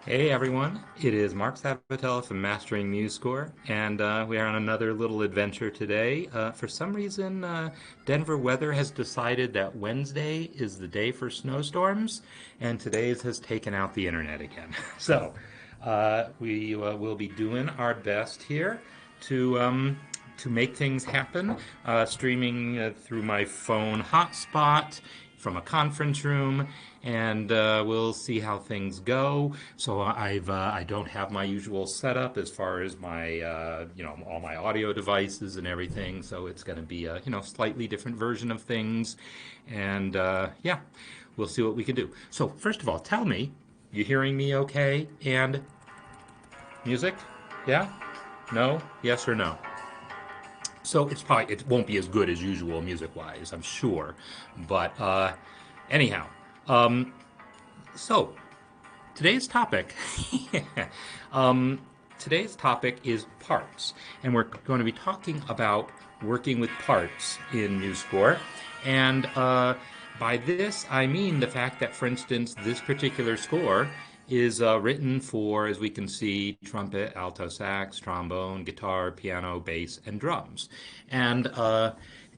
Hey everyone, it is Marc Sabatella from Mastering MuseScore, and we are on another little adventure today. For some reason, Denver weather has decided that Wednesday is the day for snowstorms, and today's has taken out the internet again. So we will be doing our best here to make things happen, streaming through my phone hotspot from a conference room, and we'll see how things go. So I don't have my usual setup as far as my all my audio devices and everything. So it's going to be a slightly different version of things, and yeah, we'll see what we can do. So first of all, tell me, you hearing me okay? And music? Yeah? No? Yes or no? So it won't be as good as usual music wise, I'm sure, but anyhow, um, so today's topic, um, today's topic is parts, and we're going to be talking about working with parts in MuseScore, and by this I mean the fact that, for instance, this particular score is written for, as we can see, trumpet, alto sax, trombone, guitar, piano, bass, and drums, and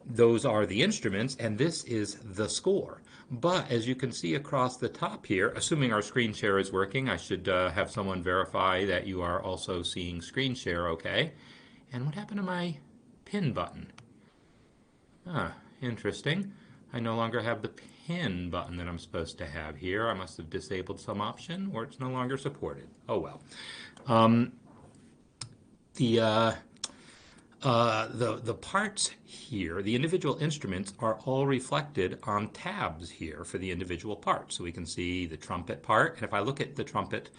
those are the instruments, and this is the score. But as you can see across the top here, assuming our screen share is working, I should have someone verify that you are also seeing screen share okay. And what happened to my pin button? Ah, interesting. I no longer have the pin button that I'm supposed to have here. I must have disabled some option, or it's no longer supported. Oh well. Um, the the parts here, the individual instruments, are all reflected on tabs here for the individual parts. So we can see the trumpet part, and if I look at the trumpet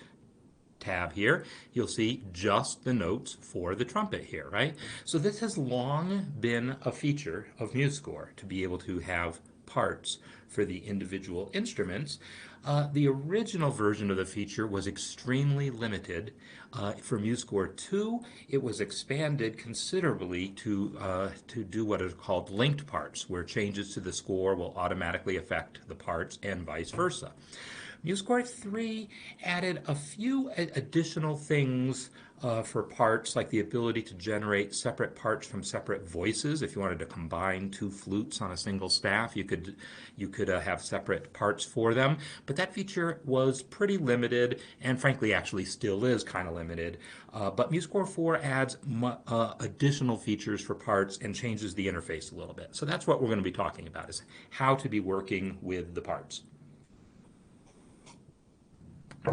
tab here, you'll see just the notes for the trumpet here, right? So this has long been a feature of MuseScore to be able to have parts for the individual instruments. The original version of the feature was extremely limited. For MuseScore 2, it was expanded considerably to do what is called linked parts, where changes to the score will automatically affect the parts and vice versa. MuseScore 3 added a few additional things for parts, like the ability to generate separate parts from separate voices. If you wanted to combine two flutes on a single staff, you could have separate parts for them. But that feature was pretty limited, and frankly, actually still is kind of limited. But MuseScore 4 adds additional features for parts and changes the interface a little bit. So that's what we're going to be talking about: is how to be working with the parts.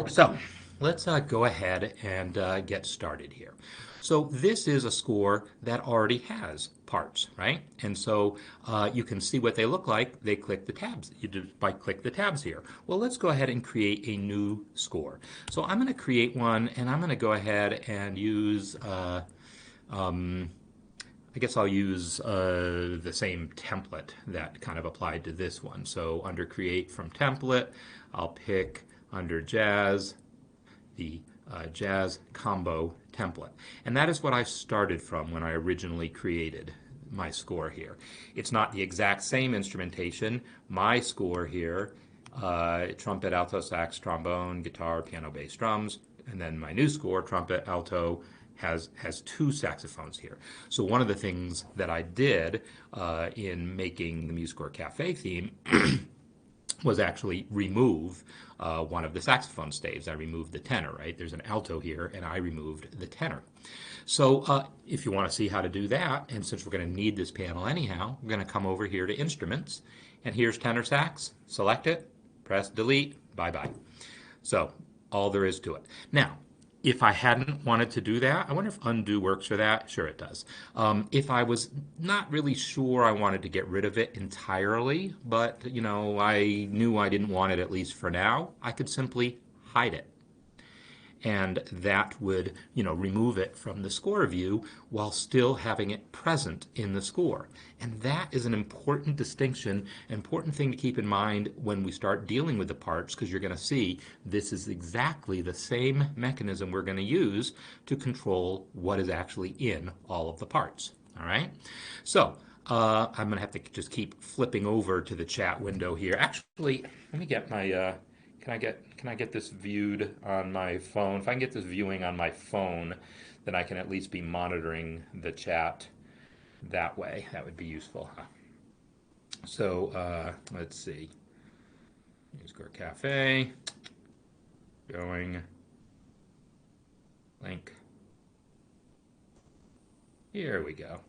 So let's go ahead and get started here. So this is a score that already has parts, right? And so you can see what they look like. They click the tabs. You just by click the tabs here. Well, let's go ahead and create a new score. So I'm going to create one, and I'm going to go ahead and use um, I guess I'll use the same template that kind of applied to this one. So under Create from Template, I'll pick under Jazz the Jazz Combo template. And that is what I started from when I originally created my score here. It's not the exact same instrumentation. My score here, trumpet, alto, sax, trombone, guitar, piano, bass, drums, and then my new score, trumpet, alto, has two saxophones here. So one of the things that I did in making the MuseScore Cafe theme was actually remove one of the saxophone staves. I removed the tenor, right? There's an alto here, and I removed the tenor. So if you want to see how to do that, and since we're going to need this panel anyhow, we're going to come over here to Instruments, and here's tenor sax. Select it, press Delete, bye-bye. So all there is to it. Now, if I hadn't wanted to do that, I wonder if undo works for that. Sure, it does. If I was not really sure I wanted to get rid of it entirely, but I knew I didn't want it at least for now, I could simply hide it, and that would remove it from the score view while still having it present in the score. And that is an important distinction, an important thing to keep in mind when we start dealing with the parts, because you're going to see this is exactly the same mechanism we're going to use to control what is actually in all of the parts. All right, so I'm going to have to just keep flipping over to the chat window here. Actually, let me get my can I get this viewed on my phone? If I can get this viewing on my phone, then I can at least be monitoring the chat that way. That would be useful, huh? So let's see. MuseScore Cafe, going, link. Here we go.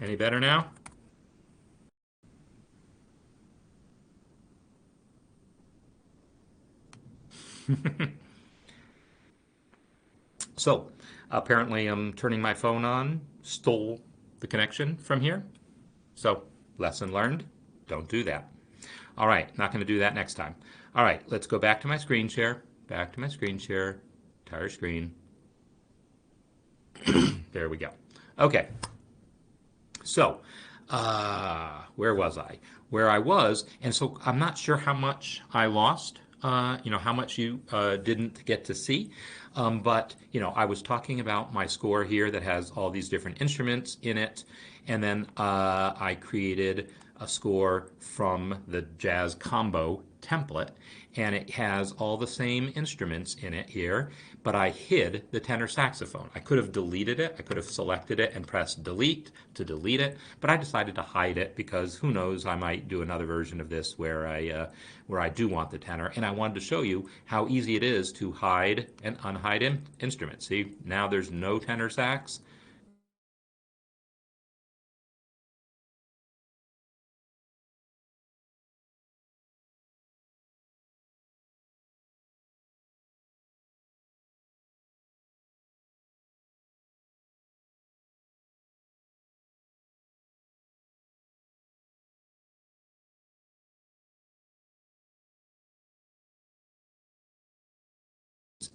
Any better now? So, apparently I'm turning my phone on, stole the connection from here. So, lesson learned, don't do that. All right, not going to do that next time. All right, let's go back to my screen share. Back to my screen share. Entire screen. There we go. Okay, so where was I? Where I was, and so I'm not sure how much I lost. How much you didn't get to see. But I was talking about my score here that has all these different instruments in it, and then I created a score from the jazz combo template, and it has all the same instruments in it here, but I hid the tenor saxophone. I could have deleted it, I could have selected it and pressed delete to delete it, but I decided to hide it because who knows, I might do another version of this where I do want the tenor, and I wanted to show you how easy it is to hide and unhide instruments. See, now there's no tenor sax.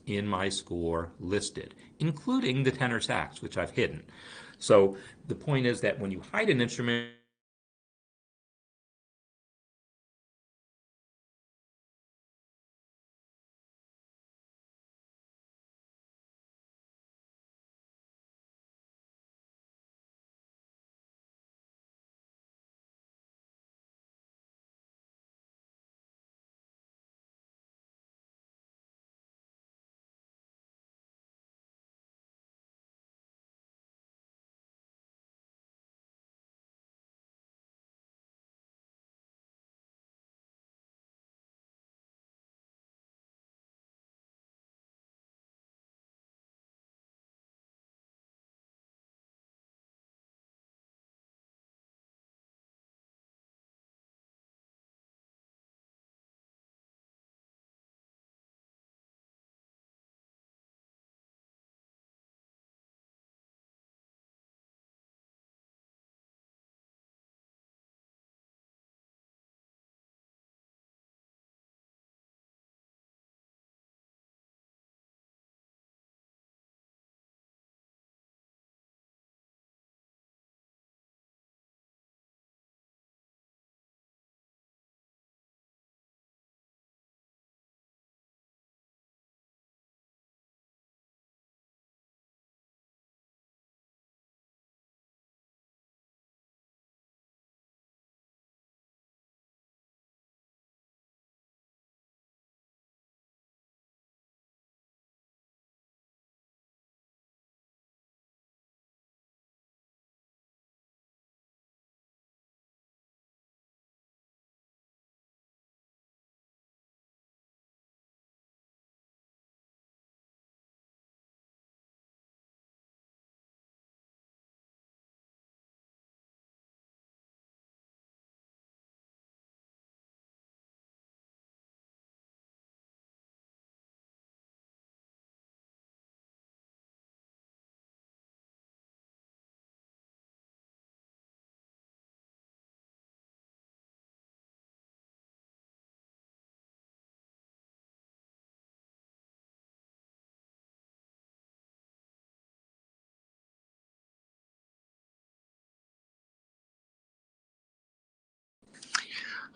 In my score listed, including the tenor sax, which I've hidden. So the point is that when you hide an instrument,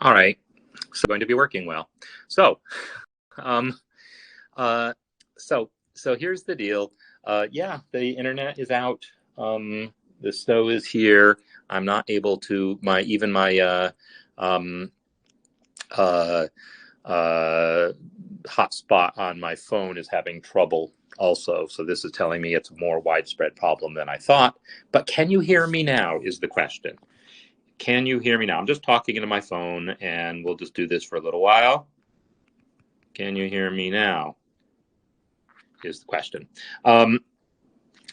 All right, so going to be working well. So, um, uh, so here's the deal. Yeah, the internet is out. The snow is here. I'm not able to my um, uh, uh, hotspot on my phone is having trouble also. So this is telling me it's a more widespread problem than I thought. But can you hear me now? Is the question. Can you hear me now? I'm just talking into my phone, and we'll just do this for a little while. Can you hear me now? Is the question.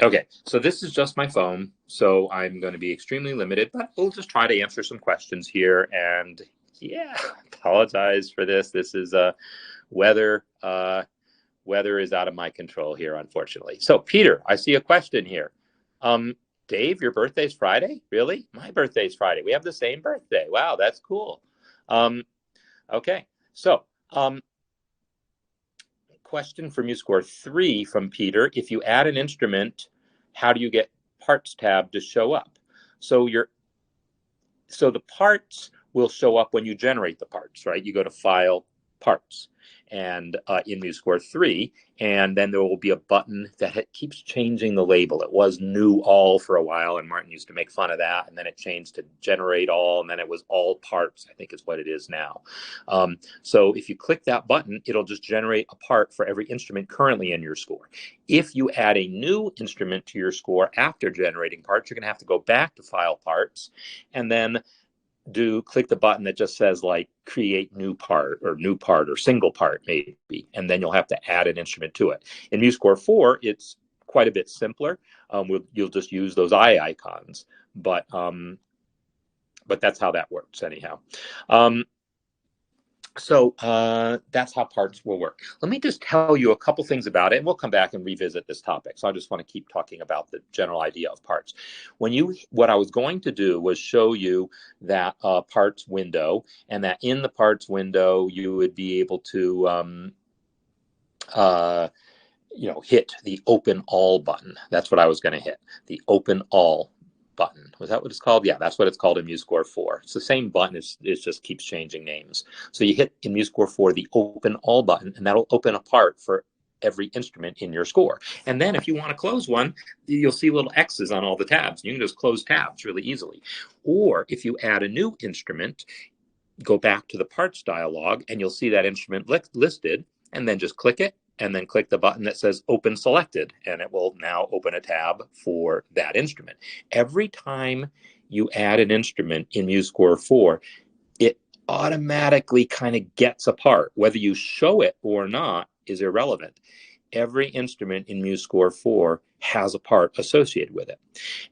Okay, so this is just my phone, so I'm going to be extremely limited, but we'll just try to answer some questions here. And yeah, apologize for this. This is weather. Weather is out of my control here, unfortunately. So, Peter, I see a question here. Dave, your birthday's Friday? Really? My birthday's Friday. We have the same birthday. Wow, that's cool. Okay, so question for MuseScore 3 from Peter. If you add an instrument, how do you get parts tab to show up? So the parts will show up when you generate the parts, right? You go to File, Parts, and in MuseScore 3, and then there will be a button that keeps changing the label. It was New All for a while, and Martin used to make fun of that, and then it changed to Generate All, and then it was All Parts, I think is what it is now. So if you click that button, it'll just generate a part for every instrument currently in your score. If you add a new instrument to your score after generating parts, you're going to have to go back to File, Parts, and then click the button that just says like create new part or single part maybe, and then you'll have to add an instrument to it. In MuseScore 4, it's quite a bit simpler. You'll just use those eye icons, but that's how that works anyhow. So that's how parts will work. Let me just tell you a couple things about it, and we'll come back and revisit this topic. So I just want to keep talking about the general idea of parts. What I was going to do was show you that parts window, and that in the parts window, you would be able to hit the open all button. That's what I was going to hit, the open all button. Was that what it's called? Yeah, that's what it's called in MuseScore 4. It's the same button, it just keeps changing names. So you hit in MuseScore 4 the open all button, and that'll open a part for every instrument in your score. And then if you want to close one, you'll see little X's on all the tabs. You can just close tabs really easily. Or if you add a new instrument, go back to the parts dialog, and you'll see that instrument listed, and then just click it, and then click the button that says Open Selected, and it will now open a tab for that instrument. Every time you add an instrument in MuseScore 4, it automatically kind of gets a part. Whether you show it or not is irrelevant. Every instrument in MuseScore 4 has a part associated with it.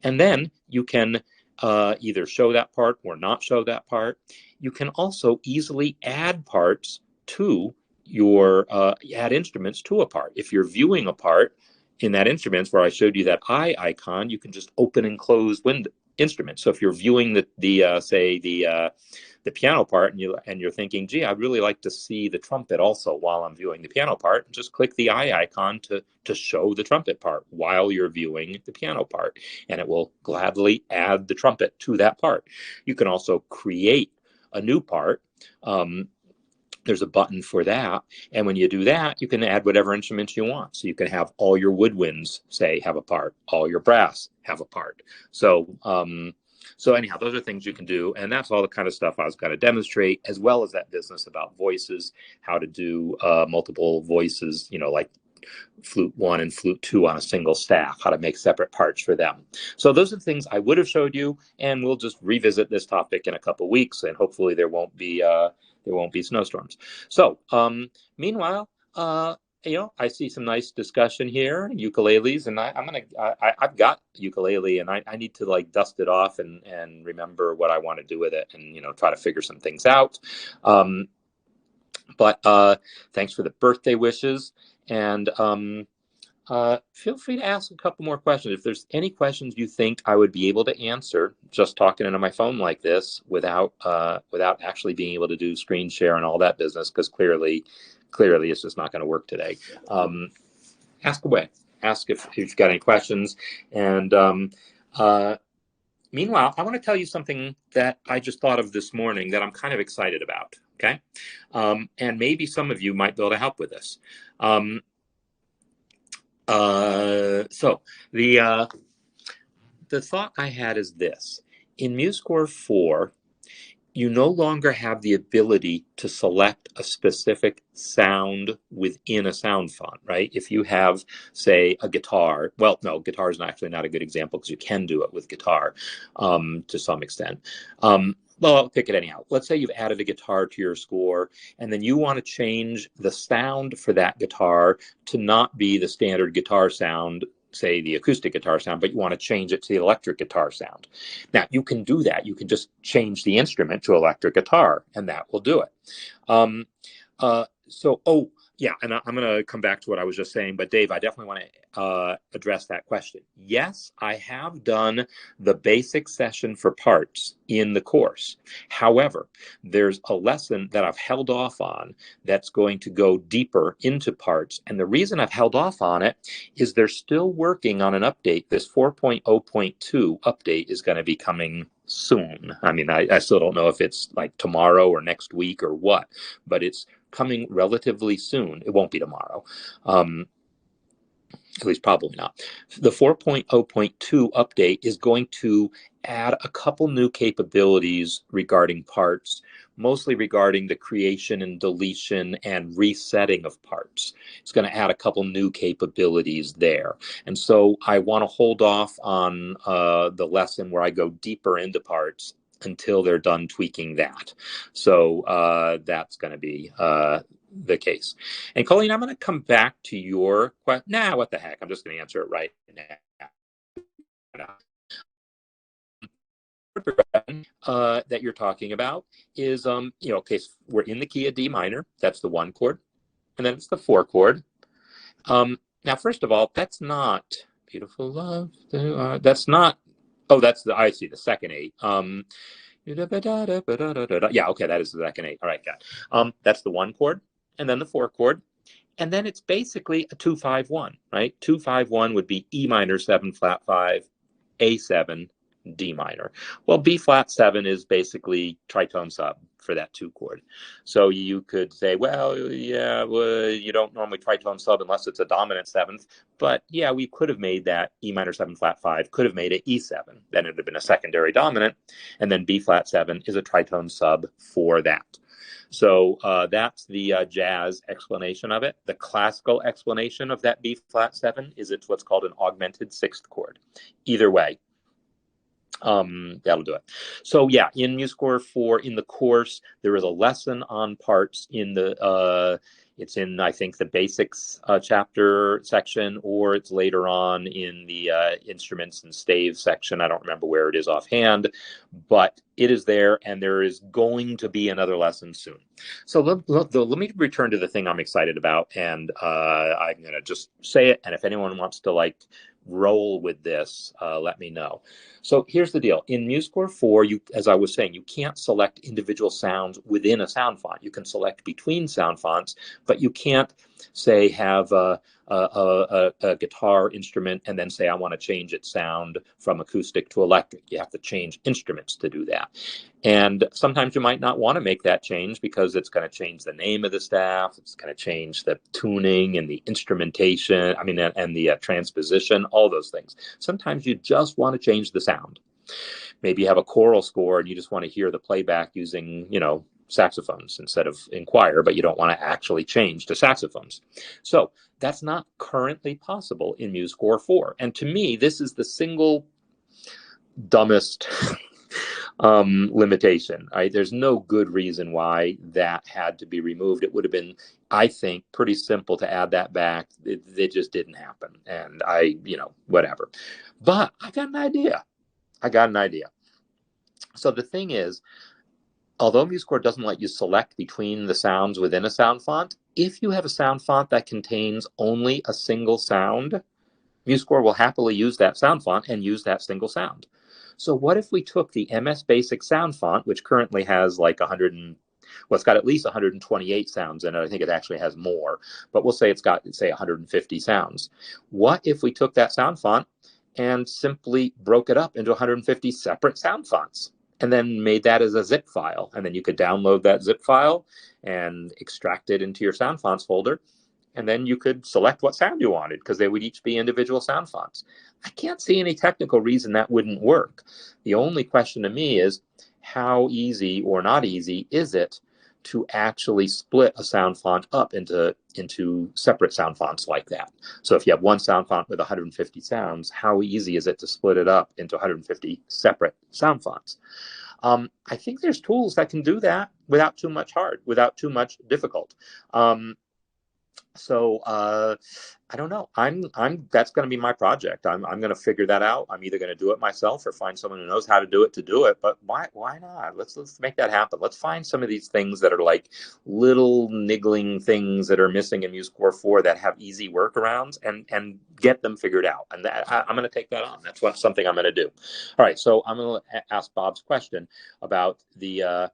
And then you can either show that part or not show that part. You can also easily add parts to your add instruments to a part. If you're viewing a part in that instruments where I showed you that eye icon, you can just open and close instruments. So if you're viewing the piano part and you're thinking, gee, I'd really like to see the trumpet also while I'm viewing the piano part, just click the eye icon to show the trumpet part while you're viewing the piano part, and it will gladly add the trumpet to that part. You can also create a new part. There's a button for that, and when you do that, you can add whatever instruments you want. So you can have all your woodwinds, say, have a part, all your brass have a part. So anyhow, those are things you can do, and that's all the kind of stuff I was going to demonstrate, as well as that business about voices, how to do multiple voices, like flute 1 and flute 2 on a single staff, how to make separate parts for them. So those are the things I would have showed you, and we'll just revisit this topic in a couple of weeks, and hopefully there won't be snowstorms. So meanwhile, I see some nice discussion here, ukuleles, and I've got ukulele, and I need to dust it off and remember what I want to do with it, and try to figure some things out. But thanks for the birthday wishes, and feel free to ask a couple more questions. If there's any questions you think I would be able to answer just talking into my phone like this without actually being able to do screen share and all that business, because clearly it's just not going to work today. Ask away. Ask if you've got any questions, and Meanwhile, I want to tell you something that I just thought of this morning that I'm kind of excited about, okay? And maybe some of you might be able to help with this. Um, so the thought I had is this. In MuseScore 4, you no longer have the ability to select a specific sound within a sound font, right? If you have, say, a guitar, well, no, guitar is actually not a good example because you can do it with guitar to some extent. Well, I'll pick it anyhow. Let's say you've added a guitar to your score, and then you want to change the sound for that guitar to not be the standard guitar sound, say the acoustic guitar sound, but you want to change it to the electric guitar sound. Now, you can do that. You can just change the instrument to electric guitar, and that will do it. Um, oh, yeah, and I'm going to come back to what I was just saying, but Dave, I definitely want to address that question. Yes, I have done the basic session for parts in the course. However, there's a lesson that I've held off on that's going to go deeper into parts. And the reason I've held off on it is they're still working on an update. This 4.0.2 update is going to be coming soon. I mean, I still don't know if it's like tomorrow or next week or what, but it's coming relatively soon. It won't be tomorrow. At least probably not. The 4.0.2 update is going to add a couple new capabilities regarding parts, mostly regarding the creation and deletion and resetting of parts. It's going to add a couple new capabilities there. And so I want to hold off on the lesson where I go deeper into parts until they're done tweaking that. So that's going to be the case. And Colleen, I'm going to come back to your question. Nah, what the heck? I'm just going to answer it right now. That you're talking about is, okay, so we're in the key of D minor. That's the 1 chord. And then it's the 4 chord. Now, first of all, that's not beautiful love. That's not, oh, that's the, I see, the second 8. Yeah, okay, that is the second 8. All right, got it. That's the 1 chord, and then the 4 chord, and then it's basically a 2-5-1, right? 2-5-1 would be E minor 7 flat 5, A7, D minor. Well, B flat 7 is basically tritone sub for that 2 chord. So you could say, well, yeah, well, you don't normally tritone sub unless it's a dominant 7th, but yeah, we could have made that E minor 7 flat 5, could have made it E7. Then it would have been a secondary dominant, and then B flat 7 is a tritone sub for that. So that's the jazz explanation of it. The classical explanation of that B flat 7 is it's what's called an augmented 6th chord. Either way, that'll do it. So yeah, in MuseScore 4, in the course, there is a lesson on parts in the, it's in, I think, the basics chapter section, or it's later on in the instruments and staves section. I don't remember where it is offhand, but it is there, and there is going to be another lesson soon. So let me return to the thing I'm excited about, and I'm going to just say it, and if anyone wants to like roll with this, let me know. So here's the deal. In MuseScore 4, you, as I was saying, you can't select individual sounds within a sound font. You can select between sound fonts, but you can't, say, have a guitar instrument and then say, I want to change its sound from acoustic to electric. You have to change instruments to do that. And sometimes you might not want to make that change because it's going to change the name of the staff. It's going to change the tuning and the instrumentation, I mean, and the transposition, all those things. Sometimes you just want to change the sound. Maybe you have a choral score and you just want to hear the playback using, saxophones instead of in choir, but you don't want to actually change to saxophones. So that's not currently possible in MuseScore 4. And to me, this is the single dumbest limitation. Right? There's no good reason why that had to be removed. It would have been, I think, pretty simple to add that back. It just didn't happen. And whatever. But I got an idea. So the thing is, although MuseScore doesn't let you select between the sounds within a sound font, if you have a sound font that contains only a single sound, MuseScore will happily use that sound font and use that single sound. So what if we took the MS Basic sound font, which currently has like it's got at least 128 sounds in it. I think it actually has more, but we'll say it's got, say, 150 sounds. What if we took that sound font and simply broke it up into 150 separate sound fonts, and then made that as a zip file. And then you could download that zip file and extract it into your sound fonts folder. And then you could select what sound you wanted, because they would each be individual sound fonts. I can't see any technical reason that wouldn't work. The only question to me is, how easy or not easy is it to actually split a sound font up into separate sound fonts like that? So if you have one sound font with 150 sounds, how easy is it to split it up into 150 separate sound fonts? I think there's tools that can do that without too much difficult. So I don't know. That's going to be my project. I'm going to figure that out. I'm either going to do it myself or find someone who knows how to do it. But why not? Let's make that happen. Let's find some of these things that are like little niggling things that are missing in MuseScore 4 that have easy workarounds, and get them figured out. And I'm going to take that on. That's something I'm going to do. All right. So I'm going to ask Bob's question about the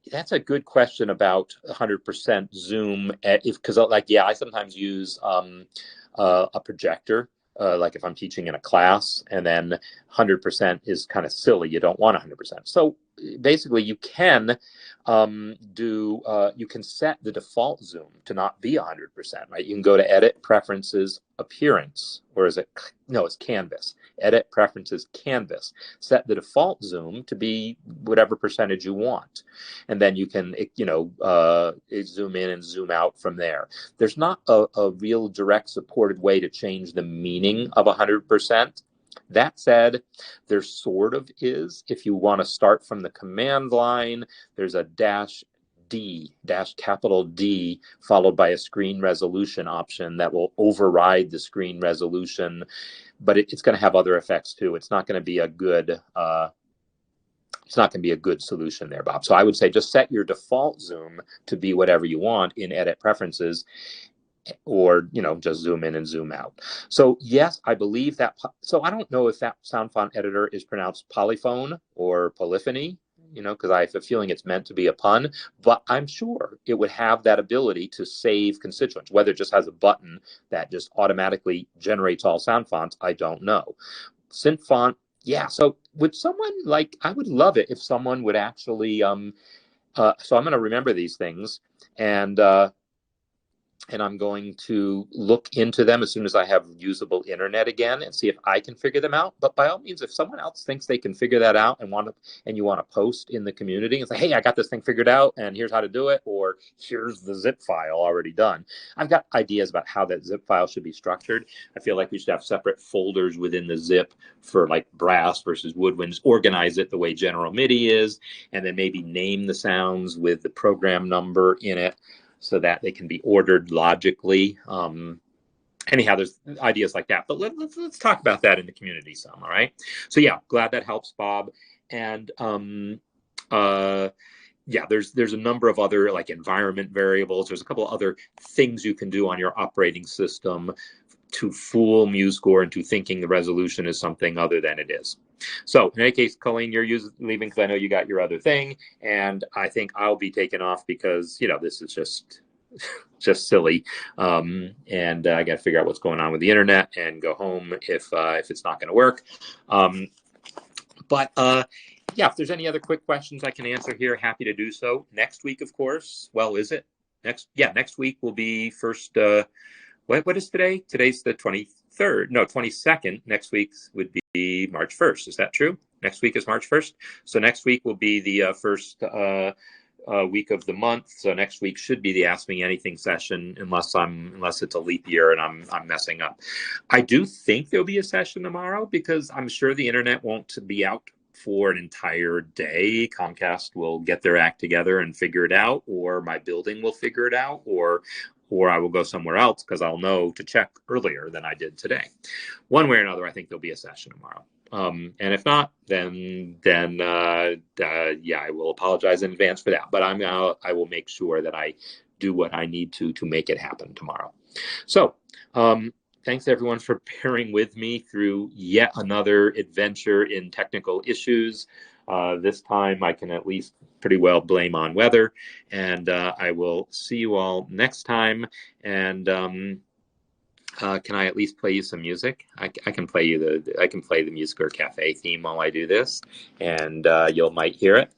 that's a good question about 100% zoom. Because I sometimes use a projector, like if I'm teaching in a class, and then 100% is kind of silly. You don't want 100%. So basically, you can you can set the default zoom to not be 100%, right? You can go to Edit, Preferences, Appearance, or is it? No, it's Canvas. Edit, Preferences, Canvas. Set the default zoom to be whatever percentage you want, and then you can zoom in and zoom out from there. There's not a real direct supported way to change the meaning of 100%. That said, there sort of is. If you want to start from the command line, there's a capital D, followed by a screen resolution option that will override the screen resolution, but it's going to have other effects too. It's not going to be a good solution there, Bob. So I would say just set your default zoom to be whatever you want in Edit Preferences, or just zoom in and zoom out. So yes, I believe that. So I don't know if that sound font editor is pronounced polyphone or polyphony, because I have a feeling it's meant to be a pun, but I'm sure it would have that ability to save constituents. Whether it just has a button that just automatically generates all sound fonts, I don't know. Synth font, yeah. So would someone I would love it if someone would actually so I'm going to remember these things, and I'm going to look into them as soon as I have usable internet again and see if I can figure them out. But by all means, if someone else thinks they can figure that out and you want to post in the community and say, hey, I got this thing figured out and here's how to do it, or here's the zip file already done. I've got ideas about how that zip file should be structured. I feel like we should have separate folders within the zip for brass versus woodwinds, organize it the way General MIDI is, and then maybe name the sounds with the program number in it, so that they can be ordered logically. Anyhow, there's ideas like that, but let's talk about that in the community some. All right. So yeah, glad that helps, Bob. And there's a number of other environment variables. There's a couple of other things you can do on your operating system to fool MuseScore into thinking the resolution is something other than it is. So in any case, Colleen, you're leaving because I know you got your other thing, and I think I'll be taken off because this is just silly, and I got to figure out what's going on with the internet and go home if it's not going to work. But if there's any other quick questions I can answer here, happy to do so. Next week, of course. Well, is it next week will be first. What is today? Today's the 23rd. No, 22nd. Next week would be March 1st. Is that true? Next week is March 1st. So next week will be the first week of the month. So next week should be the Ask Me Anything session, unless it's a leap year and I'm messing up. I do think there'll be a session tomorrow because I'm sure the internet won't be out for an entire day. Comcast will get their act together and figure it out, or my building will figure it out, or I will go somewhere else because I'll know to check earlier than I did today. One way or another, I think there'll be a session tomorrow. And if not, then I will apologize in advance for that. But I will make sure that I do what I need to make it happen tomorrow. So thanks everyone for bearing with me through yet another adventure in technical issues. This time I can at least pretty well blame on weather, and I will see you all next time. And Can I at least play you some music? I can play you I can play the MuseScore Cafe theme while I do this, and you'll might hear it,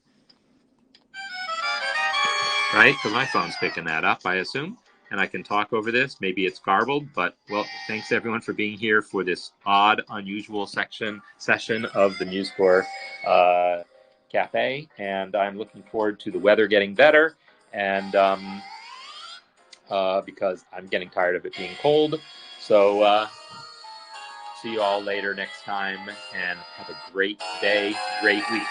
right? Because my phone's picking that up, I assume, and I can talk over this. Maybe it's garbled, but well, thanks everyone for being here for this odd, unusual session of the MuseScore Cafe, and I'm looking forward to the weather getting better, and because I'm getting tired of it being cold. So see you all later next time, and have a great day, great week.